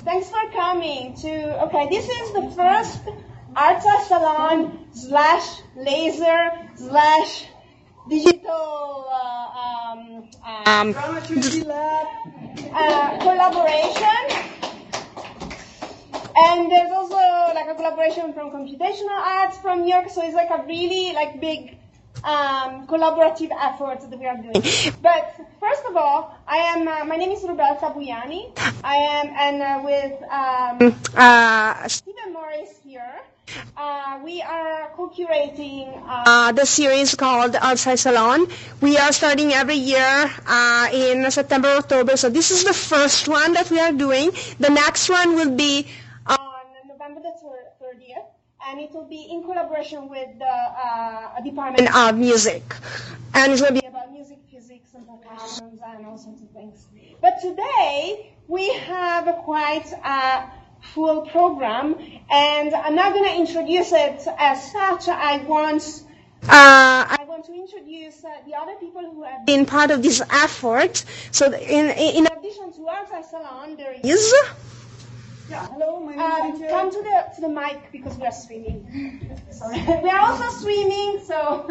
Thanks for coming to, okay, this is the first ArtSci Salon / laser / digital Dramaturgy lab collaboration. And there's also like a collaboration from Computational Arts from New York, so it's like a really like big collaborative effort that we are doing. But first of all, my name is Roberta Buiani. I am, and with Stephen Morris here, we are co-curating the series called ArtSci Salon. We are starting every year in September, October. So this is the first one that we are doing. The next one will be on November the 30th. And it will be in collaboration with the Department of Music. And it will be about music, physics, and percussions, and all sorts of things. But today, we have a quite full program, and I'm not going to introduce it as such. I want to introduce the other people who have been part of this effort. So in addition to ArtSci Salon, there is... Yeah, hello, my name is Antje. Come to the mic because we are streaming. Sorry. We are also streaming, so...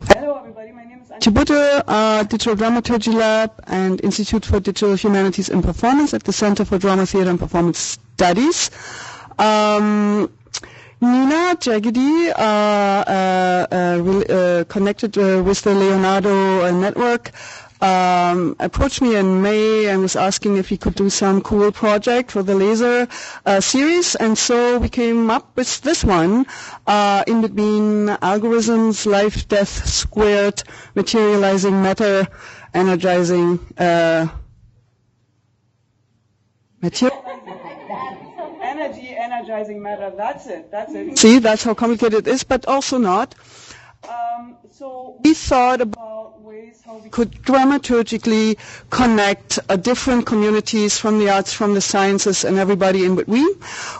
Hello, everybody. My name is Antje Budde, Digital Dramaturgy Lab and Institute for Digital Humanities and Performance at the Center for Drama, Theatre and Performance Studies. Nina Czegledy, connected with the Leonardo network, approached me in May and was asking if we could do some cool project for the laser series, and so we came up with this one, in between algorithms, life, death squared, materializing matter, energizing energy, energizing matter. That's it. See, that's how complicated it is, but also not. So we thought about ways how we could dramaturgically connect different communities from the arts, from the sciences, and everybody in between,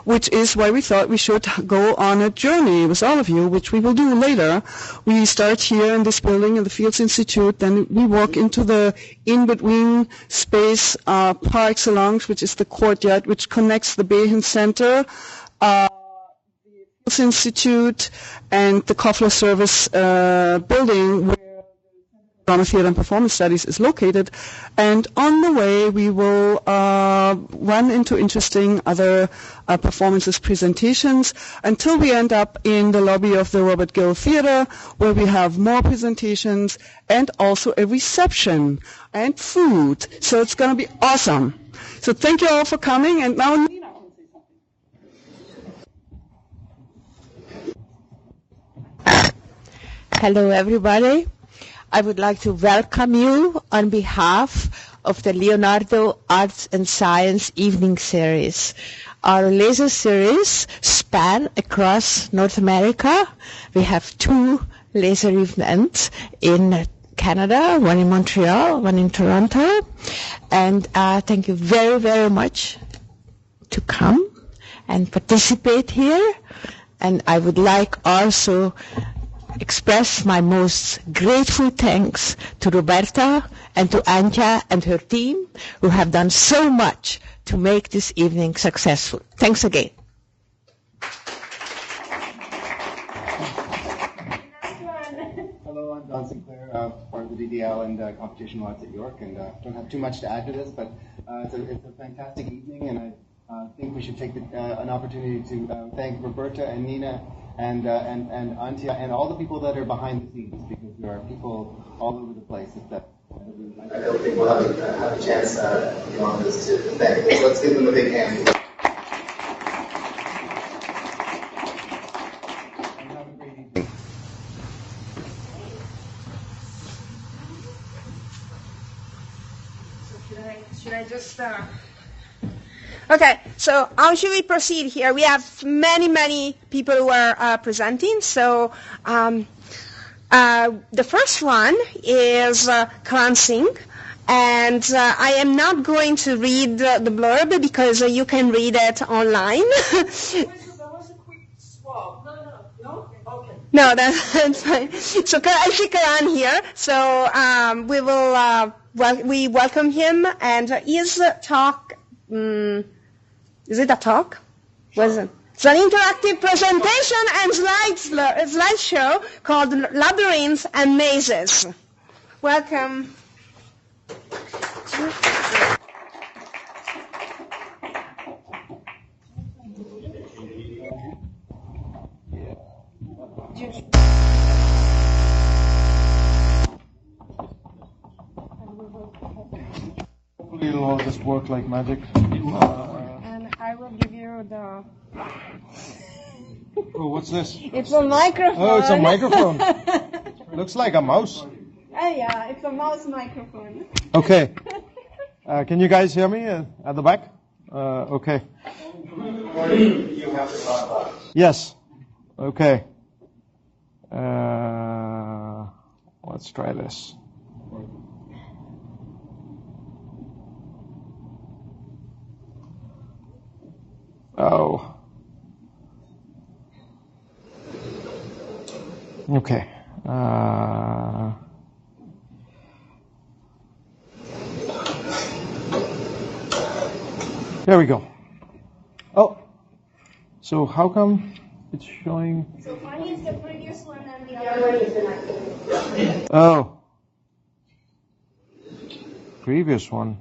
which is why we thought we should go on a journey with all of you, which we will do later. We start here in this building in the Fields Institute, then we walk into the in-between space par excellence, which is the courtyard, which connects the Behan Center, Institute and the Koffler Service building where the Drama, Theatre and Performance Studies is located. And on the way we will run into interesting other performances, presentations, until we end up in the lobby of the Robert Gill Theatre, where we have more presentations and also a reception and food. So it's going to be awesome. So thank you all for coming, and now Nina. Hello, everybody. I would like to welcome you on behalf of the Leonardo Arts and Science Evening Series. Our laser series span across North America. We have 2 laser events in Canada, one in Montreal, one in Toronto. And thank you very, very much to come and participate here. And I would like also express my most grateful thanks to Roberta and to Antje and her team, who have done so much to make this evening successful. Thanks again. Hello, I'm Don Sinclair, part of the DDL and Computational Arts at York, and don't have too much to add to this, but it's a fantastic evening, and I think we should take an opportunity to thank Roberta and Nina and Antje and all the people that are behind the scenes, because there are people all over the place that I don't think we'll have a chance beyond this to thank. So let's give them a big hand. And have a great evening. So should I just... Okay, so how should we proceed here? We have many people who are presenting. So the first one is Karan Singh, and I am not going to read the blurb because you can read it online. That was a quick swap. No? Okay. No, that's fine. So I see Karan here, so we will we welcome him, and his talk Is it a talk? Wasn't. It's an interactive presentation and slideshow called Labyrinths and Mazes. Welcome. Hopefully it'll all just work like magic. And I will give you the... Oh, what's this? It's a microphone. Oh, it's a microphone. Looks like a mouse. Yeah, it's a mouse microphone. Okay. Can you guys hear me at the back? Okay. Yes. Okay. Let's try this. Oh. Okay. There we go. Oh. So how come it's showing? So one is the previous one and the other one is the next one. Oh. Previous one.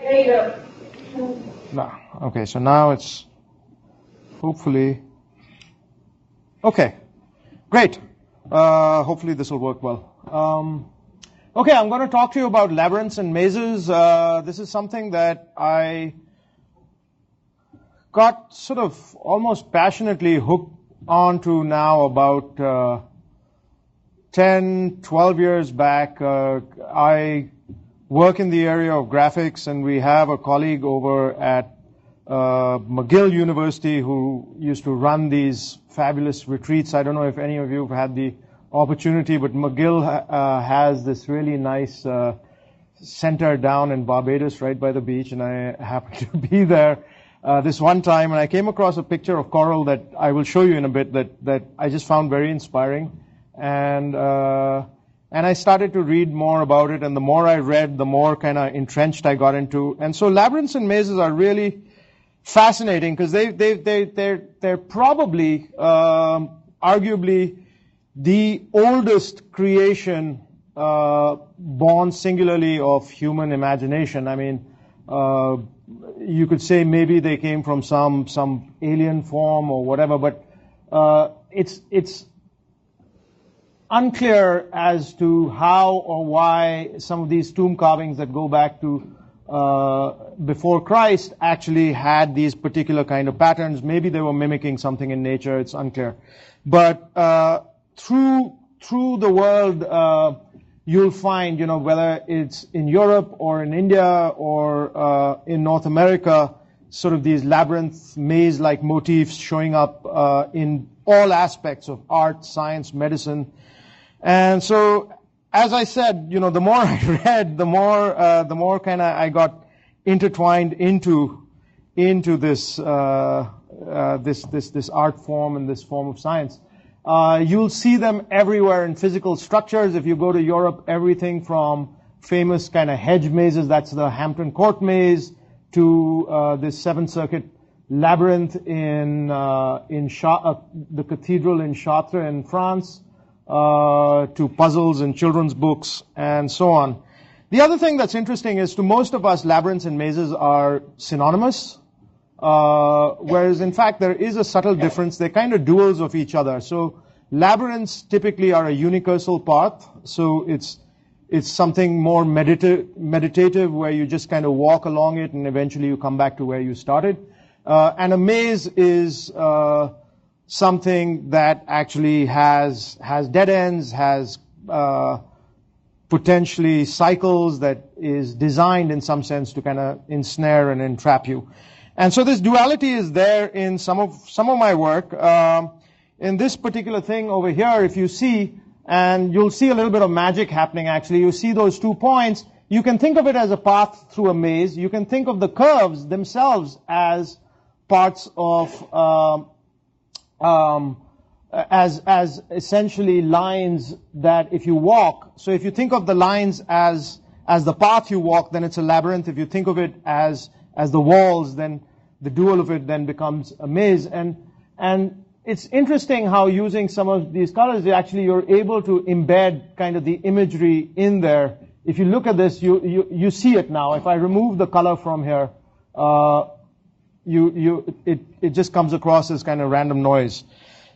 There you go. No. Okay, so now it's hopefully okay. Great. Hopefully this will work well. Okay, I'm going to talk to you about labyrinths and mazes. This is something that I got sort of almost passionately hooked onto now about 10, 12 years back. I work in the area of graphics, and we have a colleague over at McGill University who used to run these fabulous retreats. I don't know if any of you have had the opportunity, but McGill has this really nice center down in Barbados right by the beach, and I happened to be there this one time, and I came across a picture of coral that I will show you in a bit that I just found very inspiring. And I started to read more about it, and the more I read, the more kind of entrenched I got into. And so labyrinths and mazes are really fascinating because they're probably, arguably, the oldest creation born singularly of human imagination. I mean, you could say maybe they came from some alien form or whatever, but it's unclear as to how or why some of these tomb carvings that go back to before Christ actually had these particular kind of patterns. Maybe they were mimicking something in nature. It's unclear. But through the world, you'll find, whether it's in Europe or in India or in North America, sort of these labyrinth, maze-like motifs showing up in all aspects of art, science, medicine. And so, as I said, the more I read, the more kind of I got intertwined into this this art form and this form of science. You'll see them everywhere in physical structures. If you go to Europe, everything from famous kind of hedge mazes, that's the Hampton Court maze, to this Seventh Circuit labyrinth in the cathedral in Chartres in France, to puzzles in children's books, and so on. The other thing that's interesting is to most of us, labyrinths and mazes are synonymous. Whereas in fact there is a subtle difference. They're kind of duals of each other. So labyrinths typically are a unicursal path. So it's something more meditative where you just kind of walk along it and eventually you come back to where you started. And a maze is something that actually has dead ends, has potentially cycles, that is designed in some sense to kind of ensnare and entrap you. And so this duality is there in some of my work. In this particular thing over here, if you see, and you'll see a little bit of magic happening actually, you see those 2 points. You can think of it as a path through a maze. You can think of the curves themselves as parts of, as essentially lines that if you walk, so if you think of the lines as the path you walk, then it's a labyrinth. If you think of it as as the walls, then the dual of it then becomes a maze. And it's interesting how using some of these colors, actually you're able to embed kind of the imagery in there. If you look at this, you see it now. If I remove the color from here, it just comes across as kind of random noise.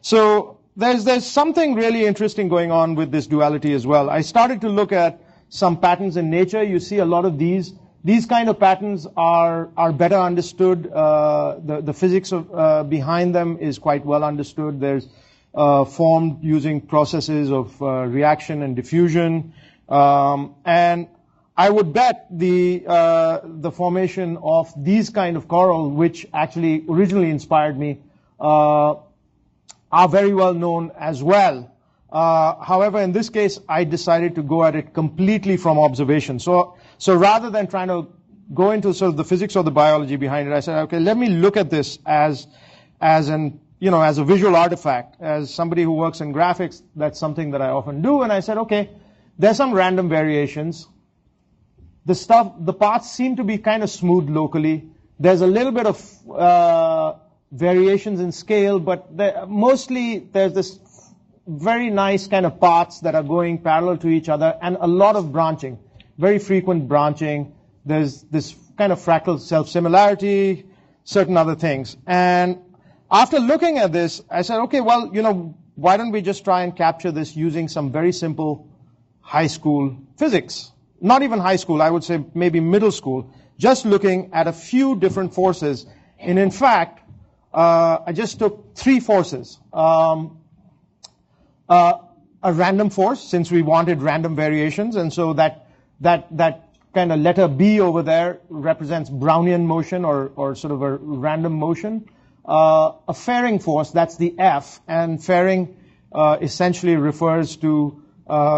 So there's something really interesting going on with this duality as well. I started to look at some patterns in nature. You see a lot of these. These kind of patterns are better understood. The physics behind them is quite well understood. There's formed using processes of reaction and diffusion. And I would bet the formation of these kind of coral, which actually originally inspired me, are very well known as well. However, in this case, I decided to go at it completely from observation. So rather than trying to go into sort of the physics or the biology behind it, I said, okay, let me look at this as a visual artifact. As somebody who works in graphics, that's something that I often do. And I said, okay, there's some random variations. The paths seem to be kind of smooth locally. There's a little bit of variations in scale, but mostly there's this very nice kind of paths that are going parallel to each other, and a lot of branching, very frequent branching. There's this kind of fractal self-similarity, certain other things. And after looking at this, I said, okay, well, why don't we just try and capture this using some very simple high school physics? Not even high school, I would say maybe middle school, just looking at a few different forces. And in fact, I just took 3 forces. A random force, since we wanted random variations, and so that kind of letter B over there represents Brownian motion or sort of a random motion. A fairing force, that's the F, and fairing essentially refers to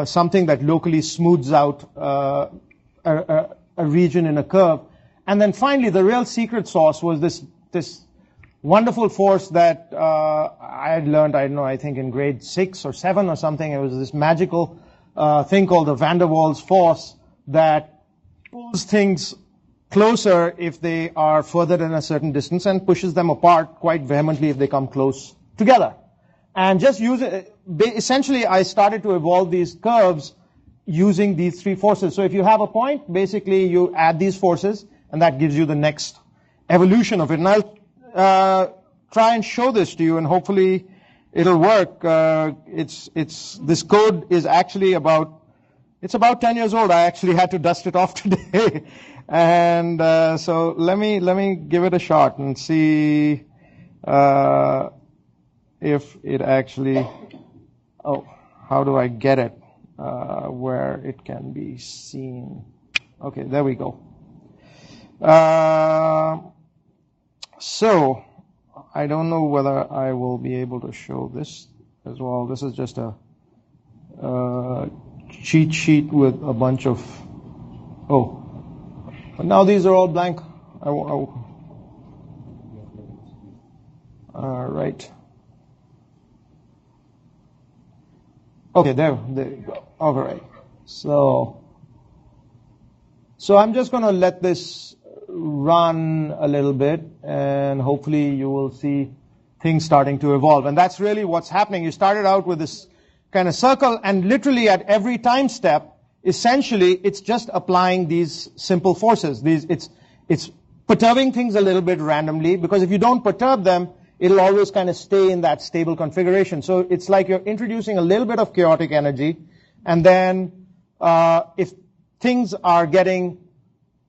something that locally smooths out a region in a curve. And then finally, the real secret sauce was this wonderful force that I had learned, I think in grade 6 or 7 or something. It was this magical thing called the van der Waals force that pulls things closer if they are further than a certain distance and pushes them apart quite vehemently if they come close together. And just essentially I started to evolve these curves using these 3 forces. So if you have a point, basically you add these forces and that gives you the next evolution of it. And I'll try and show this to you, and hopefully it'll work. This code is actually about 10 years old. I actually had to dust it off today. And so let me give it a shot and see if it actually, how do I get it where it can be seen? Okay, there we go. So I don't know whether I will be able to show this as well. This is just a cheat sheet with a bunch of, but now these are all blank. Right. Okay, there you go. All right. So I'm just going to let this run a little bit, and hopefully you will see things starting to evolve. And that's really what's happening. You started out with this kind of circle, and literally at every time step, essentially it's just applying these simple forces. It's perturbing things a little bit randomly, because if you don't perturb them, it'll always kind of stay in that stable configuration. So it's like you're introducing a little bit of chaotic energy, and then if things are getting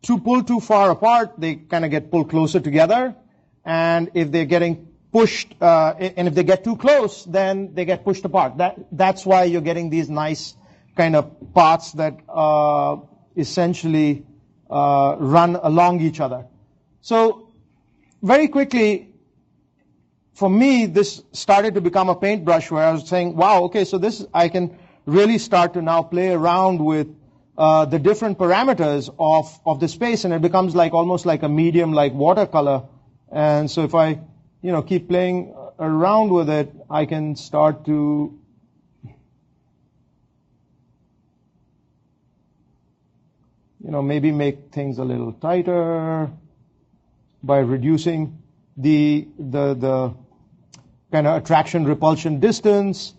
pulled too far apart, they kind of get pulled closer together. And if they're getting pushed, and if they get too close, then they get pushed apart. That's why you're getting these nice kind of paths that essentially run along each other. So very quickly, for me, this started to become a paintbrush where I was saying, wow, okay, so I can really start to now play around with the different parameters of the space, and it becomes almost like a medium, like watercolor. And so if I, keep playing around with it, I can start to maybe make things a little tighter, by reducing the kind of attraction repulsion distance,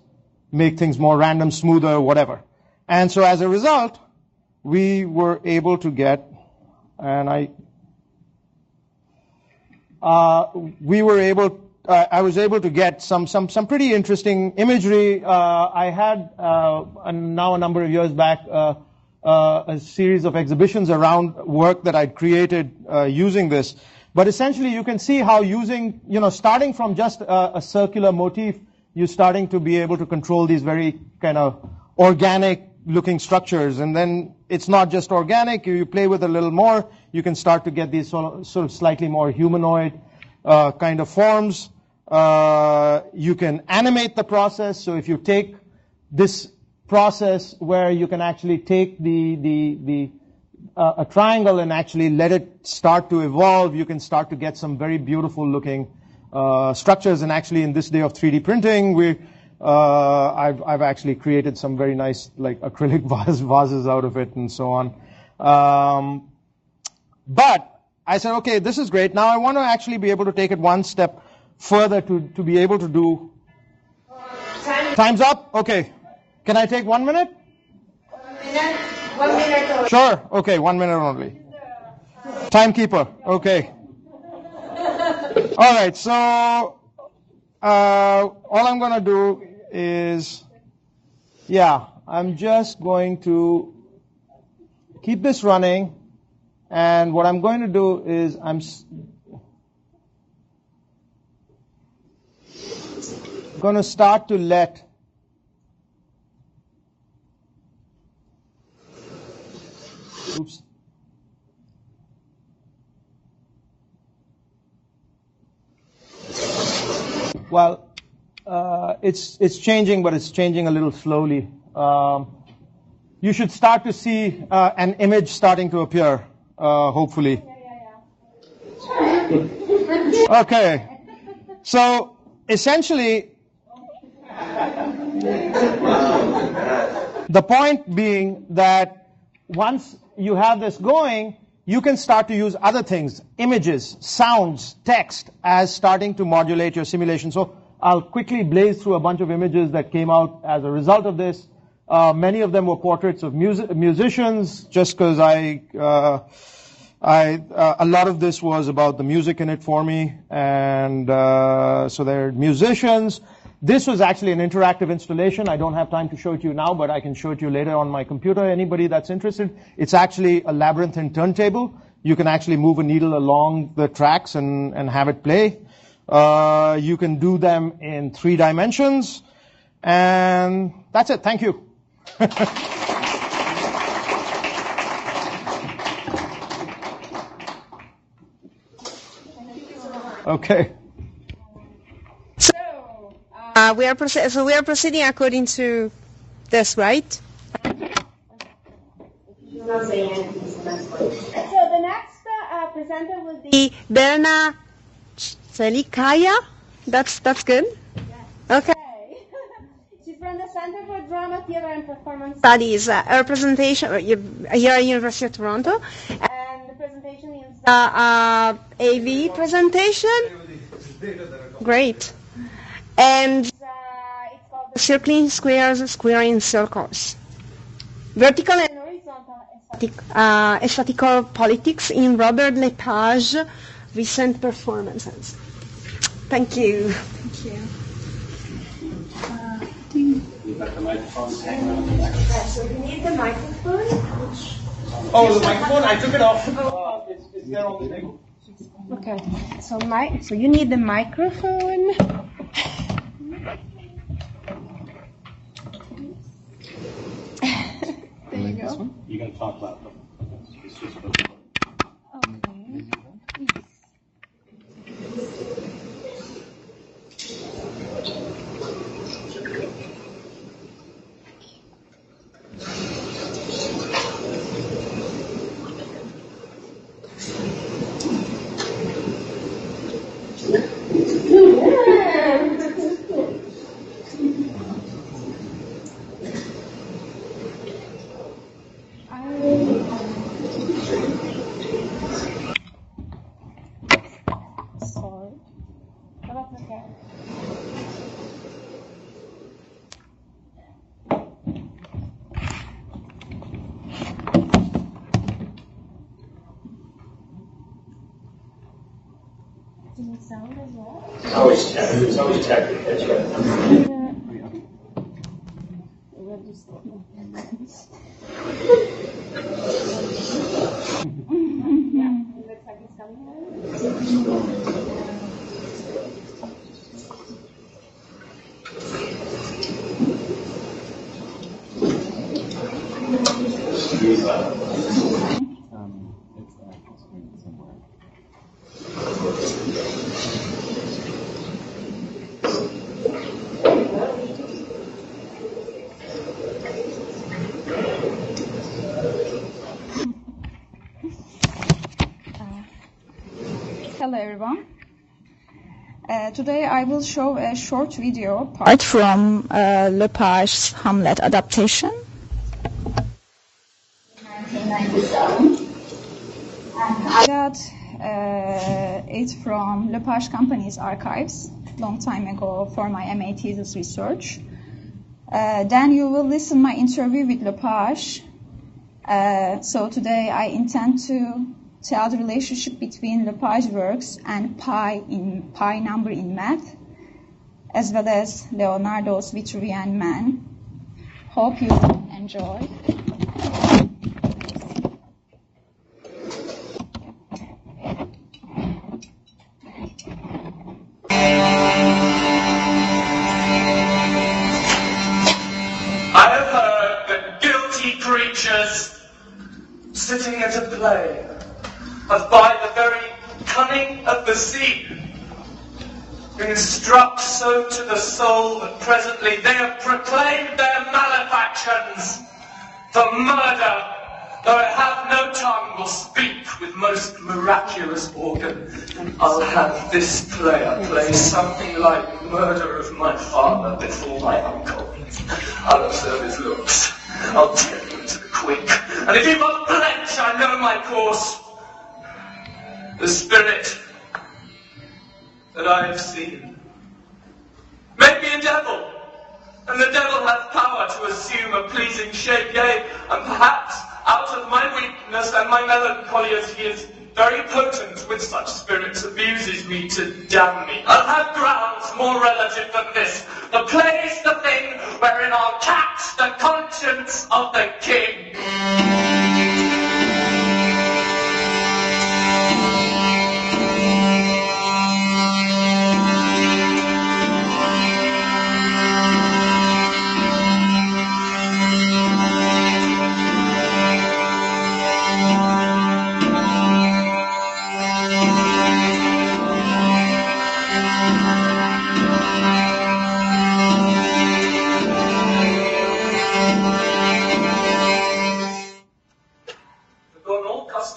make things more random, smoother, whatever. And so as a result, we were able to get, and I was able to get some pretty interesting imagery. I had now a number of years back a series of exhibitions around work that I'd created using this. But essentially, you can see how using, starting from just a circular motif, you're starting to be able to control these very kind of organic-looking structures. And then it's not just organic. You play with a little more, you can start to get these sort of slightly more humanoid kind of forms. You can animate the process. So if you take this process where you can actually take a triangle and actually let it start to evolve, you can start to get some very beautiful looking structures. And actually, in this day of 3D printing, I've actually created some very nice like acrylic vases out of it and so on. But I said, okay, this is great. Now I want to actually be able to take it one step further to be able to do. Time's up? Okay. Can I take 1 minute? 1 minute. 1 minute. Sure. Okay, 1 minute only. Timekeeper. Okay. All right. So all I'm going to do is, I'm just going to keep this running. And what I'm going to do is I'm going to start to let oops. Well, it's changing, but it's changing a little slowly. You should start to see an image starting to appear, hopefully. Okay. So essentially, the point being that once you have this going, you can start to use other things, images, sounds, text, as starting to modulate your simulation. So I'll quickly blaze through a bunch of images that came out as a result of this. Many of them were portraits of musicians, just because a lot of this was about the music in it for me. And so they're musicians. This was actually an interactive installation. I don't have time to show it to you now, but I can show it to you later on my computer, anybody that's interested. It's actually a labyrinthine turntable. You can actually move a needle along the tracks and have it play. You can do them in 3 dimensions. And that's it. Thank you. Okay. We are proceeding according to this, right? So the next presenter will be Berna Celikaya. That's good. Yeah. Okay. She's from the Center for Drama, Theater, and Performance Studies. Her presentation here at University of Toronto, and the presentation is AV presentation. Great. And it's called the Circling Squares, Squaring Circles. Vertical and horizontal aesthetical politics in Robert Lepage recent performances. Thank you. Thank you. You got the microphone hanging on the back. So you need the microphone. Oh, the microphone? I took it off. It's there on the table. Okay. So you need the microphone. There you go. You can talk loud. It's just okay. Sound as well? It's always technical. That's right. Hello everyone. Today I will show a short video part from Lepage's Hamlet adaptation. 1997. I got it from Lepage Company's archives long time ago for my MA thesis research. Then you will listen my interview with Lepage. So today I intend to tell the relationship between Lepage works and pi number in math, as well as Leonardo's Vitruvian Man. Hope you enjoy. I have heard that guilty creatures sitting at a play have by the very cunning of the sea been struck so to the soul that presently they have proclaimed their malefactions. For murder, though it have no tongue, will speak with most miraculous organ. I'll have this player play something like murder of my father before my uncle. I'll observe his looks. I'll tell him to the quick. And if he must blench, I know my course. The spirit that I have seen may be a devil, and the devil has power to assume a pleasing shape, yea, and perhaps out of my weakness and my melancholy, as he is very potent with such spirits, abuses me to damn me. I'll have grounds more relative than this. The play is the thing wherein I'll catch the conscience of the king.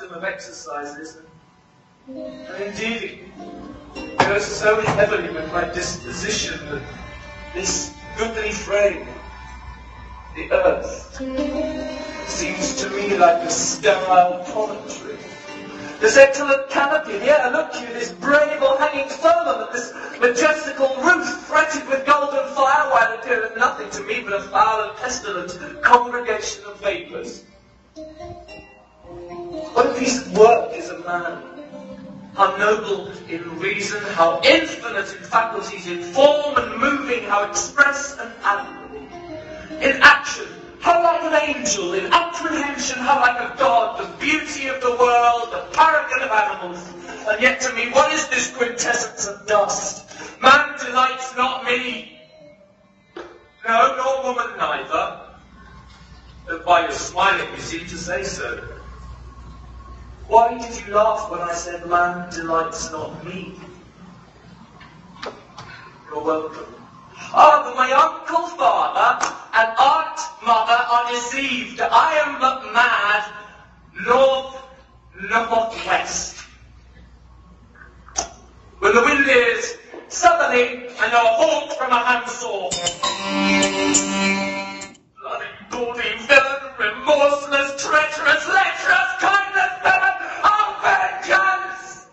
Of exercises, and indeed it goes so heavily with my disposition that this goodly frame, the earth, seems to me like a sterile promontory. This excellent canopy, here, look you, this brave or hanging firmament, this majestical roof fretted with golden fire, while it appeareth nothing to me but a foul and pestilent congregation of vapours. What a piece of work is a man! How noble in reason, how infinite in faculties, in form and moving, how express and admirable. In action, how like an angel, in apprehension, how like a god, the beauty of the world, the paragon of animals. And yet to me, what is this quintessence of dust? Man delights not me. No, nor woman neither. Though by your smiling you seem to say so. Why did you laugh when I said man delights not me? You're welcome. Ah, but my uncle father and aunt mother are deceived. I am but mad, northwest. When the wind is southerly and you're hawked from a handsaw. Bloody, gaudy villain, remorseless, treacherous, lecherous, kindness, villain, of vengeance!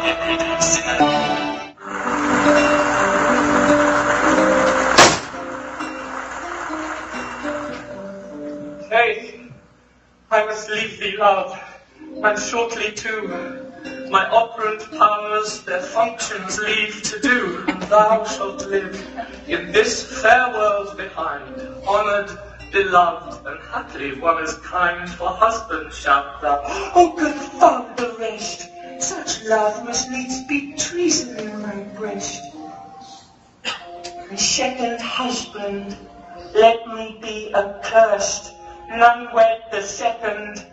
everyday sinner. Faith, I must leave thee, love, and shortly too. My operant powers their functions leave to do, and thou shalt live in this fair world behind, honoured, beloved, and happily one as kind, for husband shalt thou. Oh, confound the rest! Such love must needs be treason in my breast. My second husband, let me be accursed, none wed the second,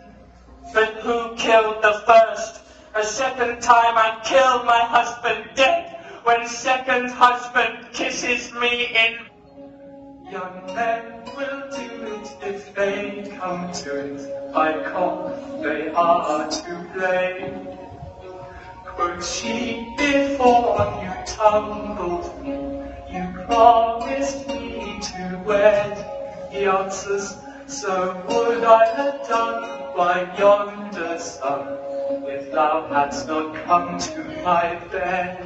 but who killed the first? A second time I kill my husband dead, when second husband kisses me in. Young men will do it if they come to it, by cock they are to blame. Quoth she, before you tumbled me, you promised me to wed. He answers, so would I have done by yonder sun, if thou hadst not come to my bed.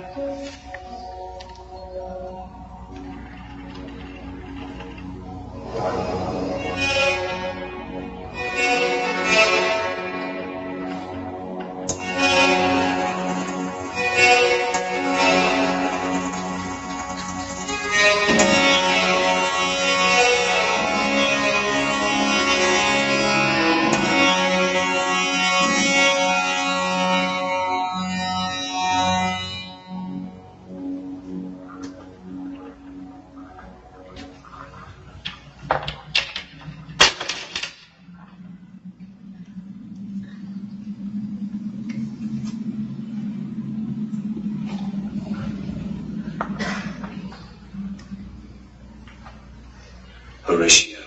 Horatio,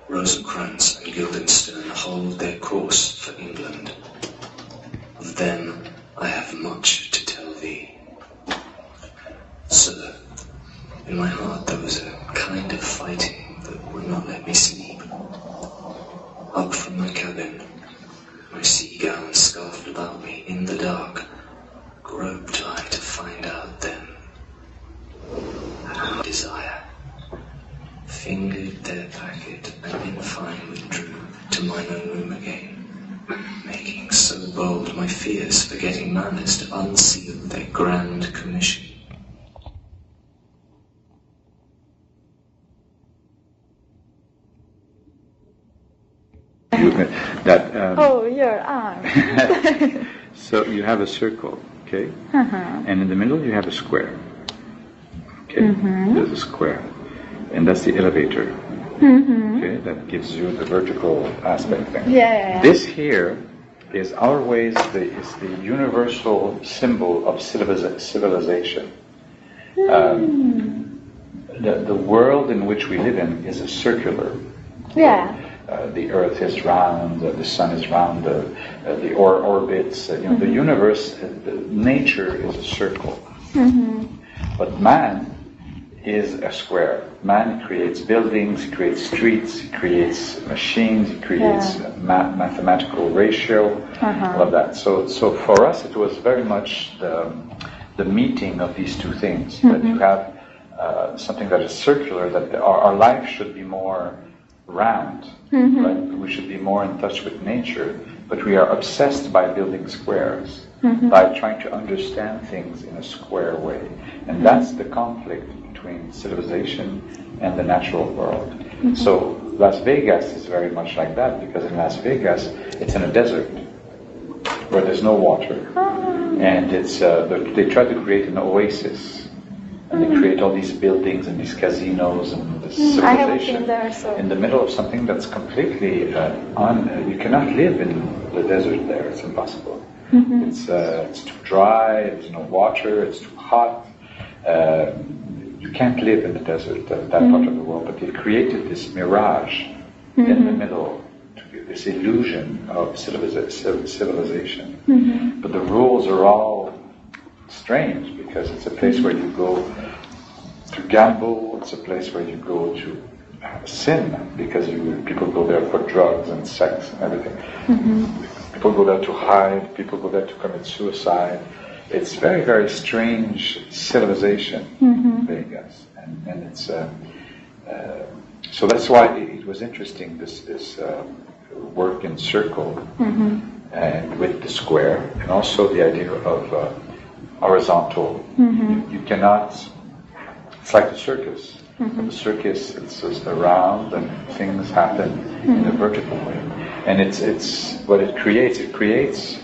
Rosencrantz and Guildenstern hold their course for England. Of them I have much to tell thee. Sir, in my heart there was a kind of fighting that would not let me sleep. Up from my cabin, my sea gown scarfed about me in the dark, groped I to find out then desire. Fingered their packet, and in fine withdrew to mine own room again, making so bold my fears, forgetting manners, to unseal their grand commission. Your arm. So you have a circle, okay? And in the middle you have a square. Okay, there's a square. And that's the elevator. Okay, that gives you the vertical aspect thing. This here is our ways, is the universal symbol of civilization. The world in which we live in is a circular. The earth is round, the sun is round, the orbits, the universe, nature is a circle. But man is a square. Man creates buildings, he creates streets, he creates machines, he creates mathematical ratio, all of that. So for us it was very much the meeting of these two things. That you have something that is circular, that our life should be more round, right? We should be more in touch with nature, but we are obsessed by building squares, by trying to understand things in a square way. And that's the conflict between civilization and the natural world. So Las Vegas is very much like that, because in Las Vegas it's in a desert where there's no water, and it's they try to create an oasis, and they create all these buildings and these casinos and this civilization in the middle of something that's completely you cannot live in the desert there. It's impossible. It's too dry, there's no water, it's too hot. You can't live in the desert, that part of the world, but they created this mirage in the middle, this illusion of civilization. But the rules are all strange, because it's a place where you go to gamble, it's a place where you go to sin, because people go there for drugs and sex and everything. People go there to hide. People go there to commit suicide. It's very, very strange civilization, Vegas, and it's so that's why it was interesting this work in circle and with the square, and also the idea of horizontal. You cannot. It's like the circus. The circus, it's just around and things happen in a vertical way, and it's what it creates. It creates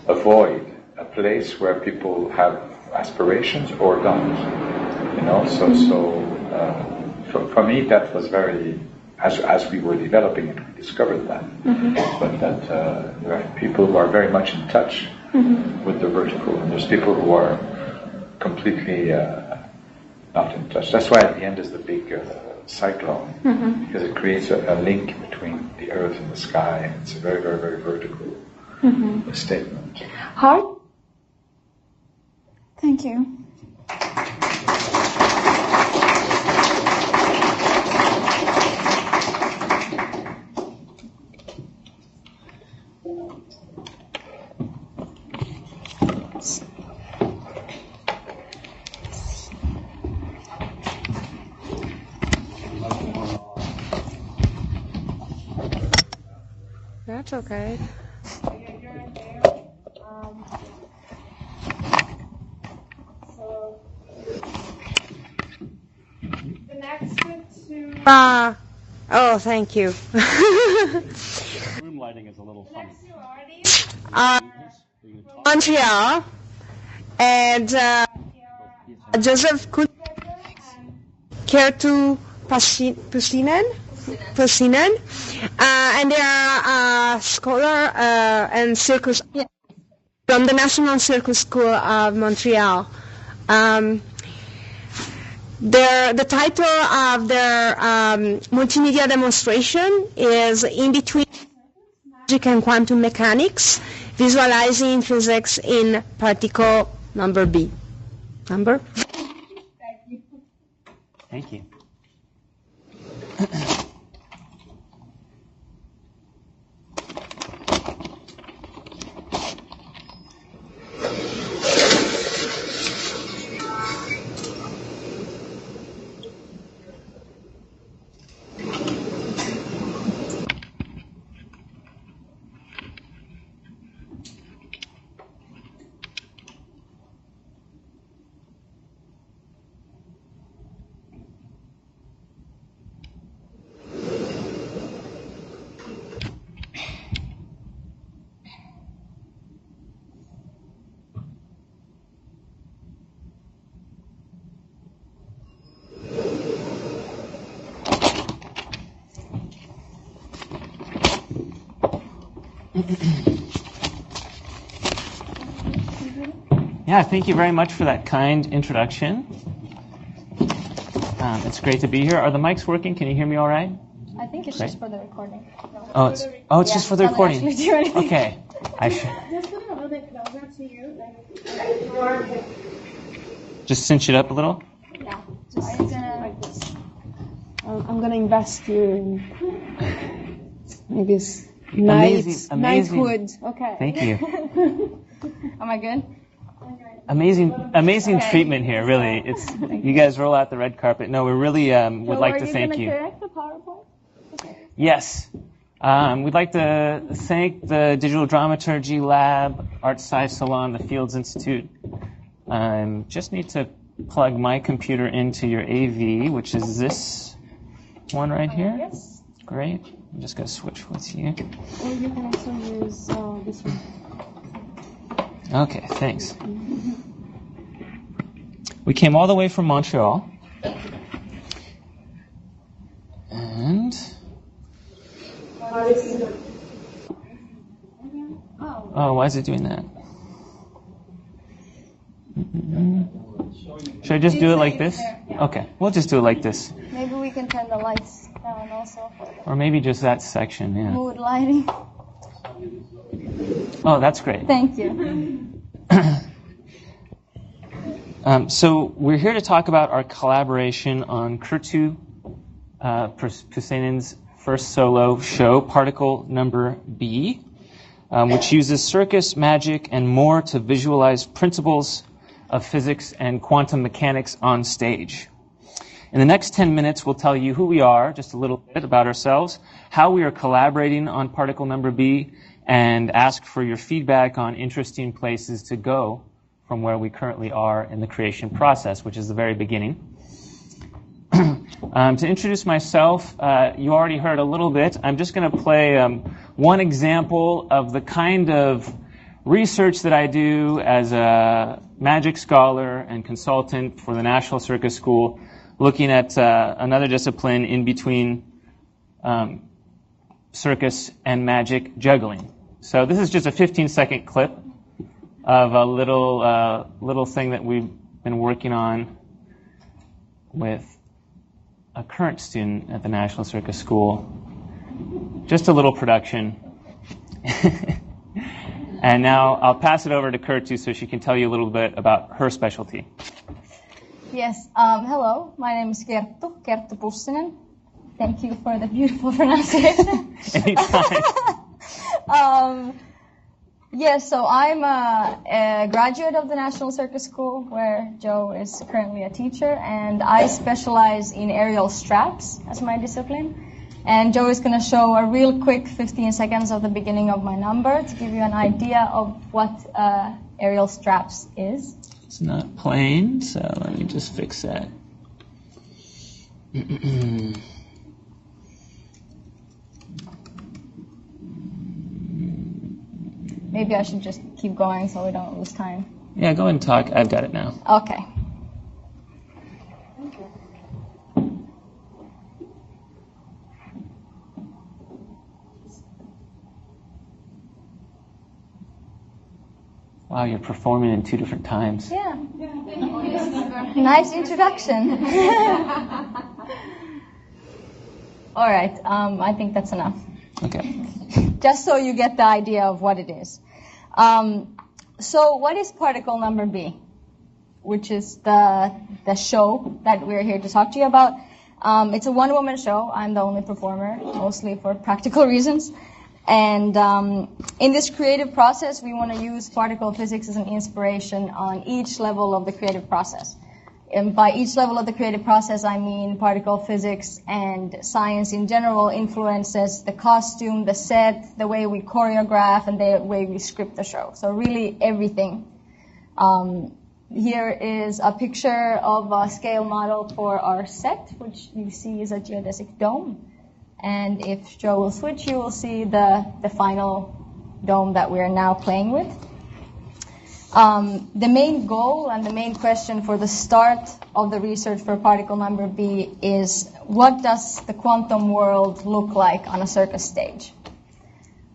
a void, a place where people have aspirations or don't. For me that was very, as we were developing it, we discovered that. But that there are people who are very much in touch with the vertical, and there's people who are completely not in touch. That's why at the end is the big cyclone, because it creates a link between the earth and the sky. It's a very, very, very vertical statement. Hard? Thank you. That's okay. The next one to... oh, thank you. Room lighting is a little funny. Montreal, and Joseph Kertu Pusinen, and they are a scholar and circus from the National Circus School of Montreal. The title of their multimedia demonstration is In Between Magic and Quantum Mechanics, Visualizing Physics in Particle Number B. Number? Thank you. Yeah, thank you very much for that kind introduction. It's great to be here. Are the mics working? Can you hear me all right? I think it's just for the recording. Oh, it's just for the recording. Okay. I should. Just put it a little bit closer to you. Just cinch it up a little? Yeah. Just like this. I'm going to invest you in maybe amazing. knighthood. Okay. Thank you. Am I good? Amazing treatment here, really. It's you guys roll out the red carpet. No, we really would like to thank you. Are you going to correct the PowerPoint? Okay. Yes. We'd like to thank the Digital Dramaturgy Lab, ArtSci Salon, the Fields Institute. Just need to plug my computer into your AV, which is this one right here. Yes. Great. I'm just going to switch with you. Or you can also use this one. Okay, thanks. We came all the way from Montreal. And... Oh, why is it doing that? Should I just do it like this? Okay, we'll just do it like this. Maybe we can turn the lights down also. Or maybe just that section, yeah. Mood lighting. Oh, that's great. Thank you. So we're here to talk about our collaboration on Kertu Pusinen's first solo show, Particle Number B. which uses circus, magic, and more to visualize principles of physics and quantum mechanics on stage. In the next 10 minutes, we'll tell you who we are, just a little bit about ourselves, how we are collaborating on particle number B, and ask for your feedback on interesting places to go from where we currently are in the creation process, which is the very beginning. To introduce myself, you already heard a little bit. I'm just going to play one example of the kind of research that I do as a magic scholar and consultant for the National Circus School, looking at another discipline in between circus and magic, juggling. So this is just a 15-second clip of a little thing that we've been working on with a current student at the National Circus School. Just a little production. And now I'll pass it over to Kerttu so she can tell you a little bit about her specialty. Yes, hello, my name is Kerttu Pussinen. Thank you for the beautiful pronunciation. Anytime. Yes, so I'm a graduate of the National Circus School, where Joe is currently a teacher, and I specialize in aerial straps as my discipline. And Joe is going to show a real quick 15 seconds of the beginning of my number to give you an idea of what aerial straps is. It's not playing, so let me just fix that. Maybe I should just keep going so we don't lose time. Yeah, go ahead and talk. I've got it now. Okay. Wow, you're performing in 2 different times. Yeah. Nice introduction. All right, I think that's enough. Okay. Just so you get the idea of what it is. So what is particle number B, which is the show that we're here to talk to you about? It's a one-woman show. I'm the only performer, mostly for practical reasons. And in this creative process, we want to use particle physics as an inspiration on each level of the creative process. And by each level of the creative process, I mean particle physics and science in general influences the costume, the set, the way we choreograph, and the way we script the show. So really everything. Here is a picture of a scale model for our set, which you see is a geodesic dome. And if Joe will switch, you will see the final dome that we're now playing with. The main goal and the main question for the start of the research for particle number B is, what does the quantum world look like on a circus stage?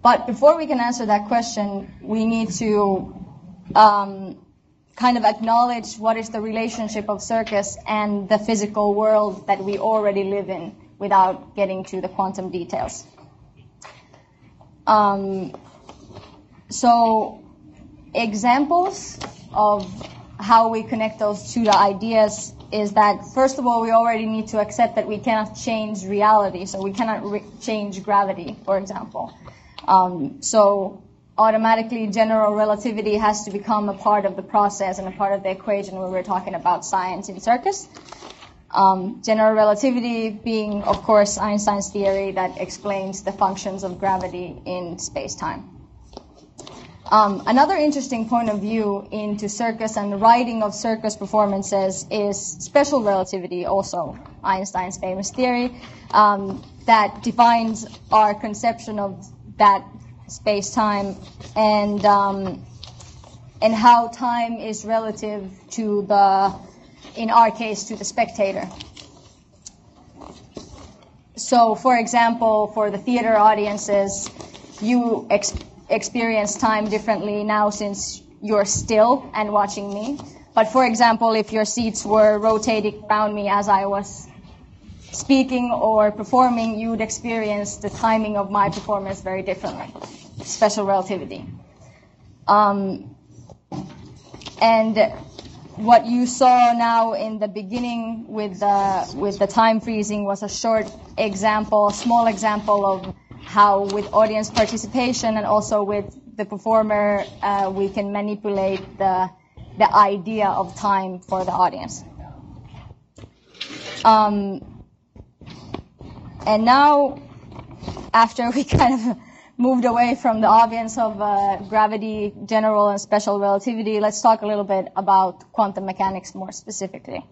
But before we can answer that question, we need to kind of acknowledge what is the relationship of circus and the physical world that we already live in without getting to the quantum details. So examples of how we connect those two ideas is that, first of all, we already need to accept that we cannot change reality, so we cannot change gravity, for example. So automatically general relativity has to become a part of the process and a part of the equation when we're talking about science in circus. General relativity being, of course, Einstein's theory that explains the functions of gravity in space-time. Another interesting point of view into circus and the writing of circus performances is special relativity, also Einstein's famous theory, that defines our conception of that space-time and how time is relative to the, in our case, to the spectator. So, for example, for the theater audiences, you experience time differently now since you're still and watching me. But for example, if your seats were rotating around me as I was speaking or performing, you would experience the timing of my performance very differently. Special relativity. And what you saw now in the beginning with the time freezing was a short example, a small example of how with audience participation and also with the performer, we can manipulate the idea of time for the audience. And now, after we kind of moved away from the obvious of gravity, general and special relativity, let's talk a little bit about quantum mechanics more specifically.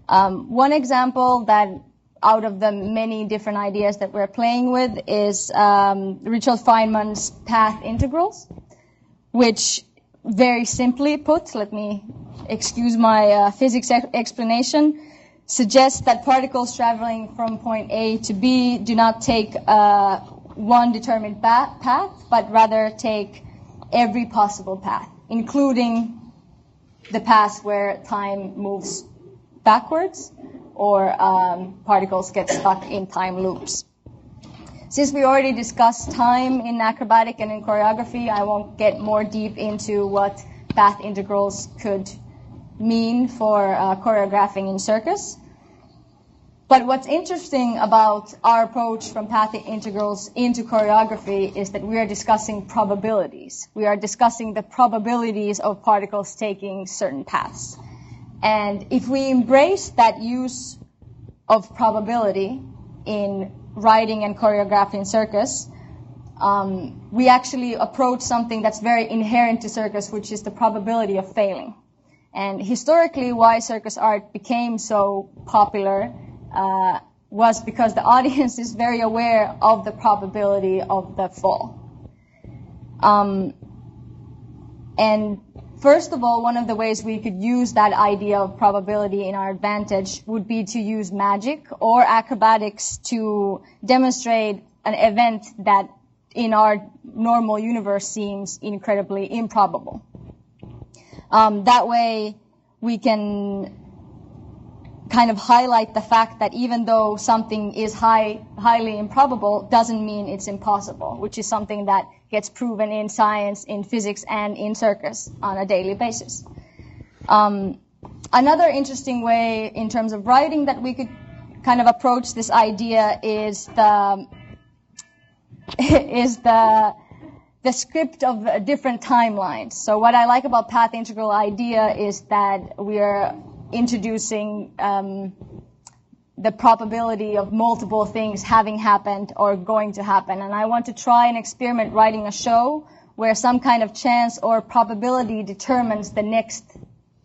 One example that out of the many different ideas that we're playing with is Richard Feynman's path integrals, which very simply put, let me excuse my physics explanation, suggests that particles traveling from point A to B do not take one determined path, but rather take every possible path, including the paths where time moves backwards or particles get stuck in time loops. Since we already discussed time in acrobatic and in choreography, I won't get more deep into what path integrals could mean for choreographing in circus. But what's interesting about our approach from path integrals into choreography is that we are discussing probabilities. We are discussing the probabilities of particles taking certain paths. And if we embrace that use of probability in writing and choreographing in circus, we actually approach something that's very inherent to circus, which is the probability of failing. And historically, why circus art became so popular was because the audience is very aware of the probability of the fall. And first of all, one of the ways we could use that idea of probability in our advantage would be to use magic or acrobatics to demonstrate an event that in our normal universe seems incredibly improbable. That way, we can kind of highlight the fact that even though something is highly improbable, doesn't mean it's impossible, which is something that gets proven in science, in physics, and in circus on a daily basis. Another interesting way in terms of writing that we could kind of approach this idea is the script of different timelines. So what I like about path integral idea is that we are introducing the probability of multiple things having happened or going to happen. And I want to try and experiment writing a show where some kind of chance or probability determines the next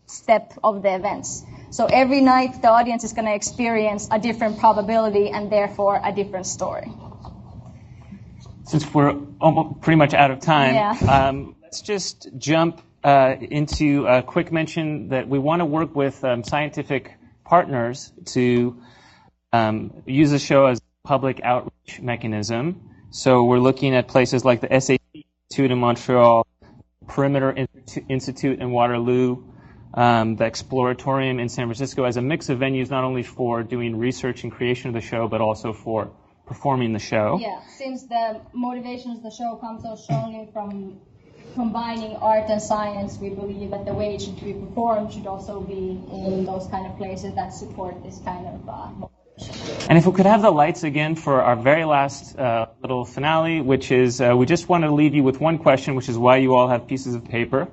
step of the events. So every night the audience is going to experience a different probability and therefore a different story. Since we're almost pretty much out of time, let's just jump into a quick mention that we want to work with scientific partners to use the show as a public outreach mechanism. So we're looking at places like the SAT Institute in Montreal, Perimeter Institute in Waterloo, the Exploratorium in San Francisco as a mix of venues not only for doing research and creation of the show, but also for performing the show. Yeah, since the motivations of the show come so strongly from combining art and science, we believe that the way it should be performed should also be in those kind of places that support this kind of motivation. And if we could have the lights again for our very last little finale, which is we just want to leave you with one question, which is why you all have pieces of paper.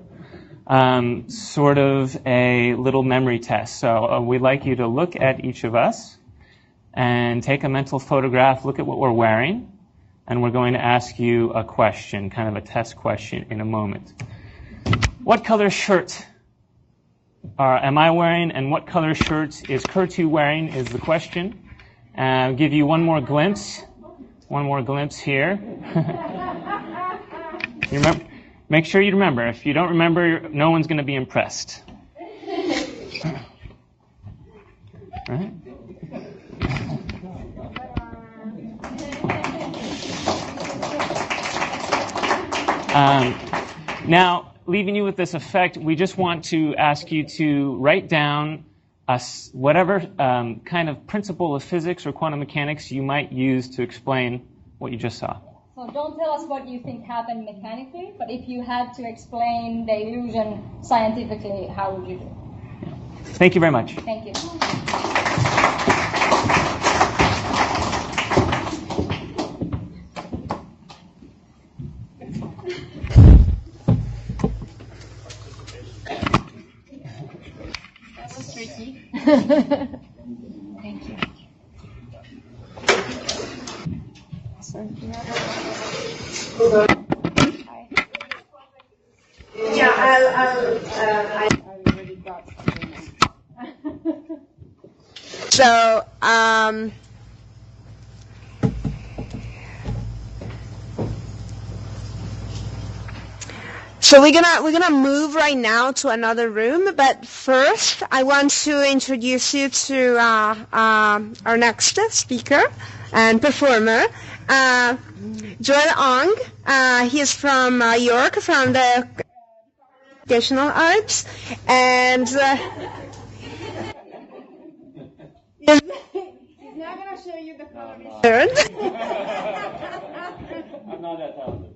Sort of a little memory test. So we'd like you to look at each of us and take a mental photograph, look at what we're wearing, and we're going to ask you a question, kind of a test question in a moment. What color shirt am I wearing, and what color shirt is Kurtu wearing is the question. I'll give you one more glimpse here. You remember? Make sure you remember. If you don't remember, no one's going to be impressed. Right? Now, leaving you with this effect, we just want to ask you to write down whatever kind of principle of physics or quantum mechanics you might use to explain what you just saw. So don't tell us what you think happened mechanically, but if you had to explain the illusion scientifically, how would you do it? Thank you very much. Thank you. Yeah, I already got So, so we're gonna move right now to another room, but first I want to introduce you to our next speaker and performer, Joel Ong. He is from York, from the Computational Arts, and he's not going to show you the color return. I'm not that talented.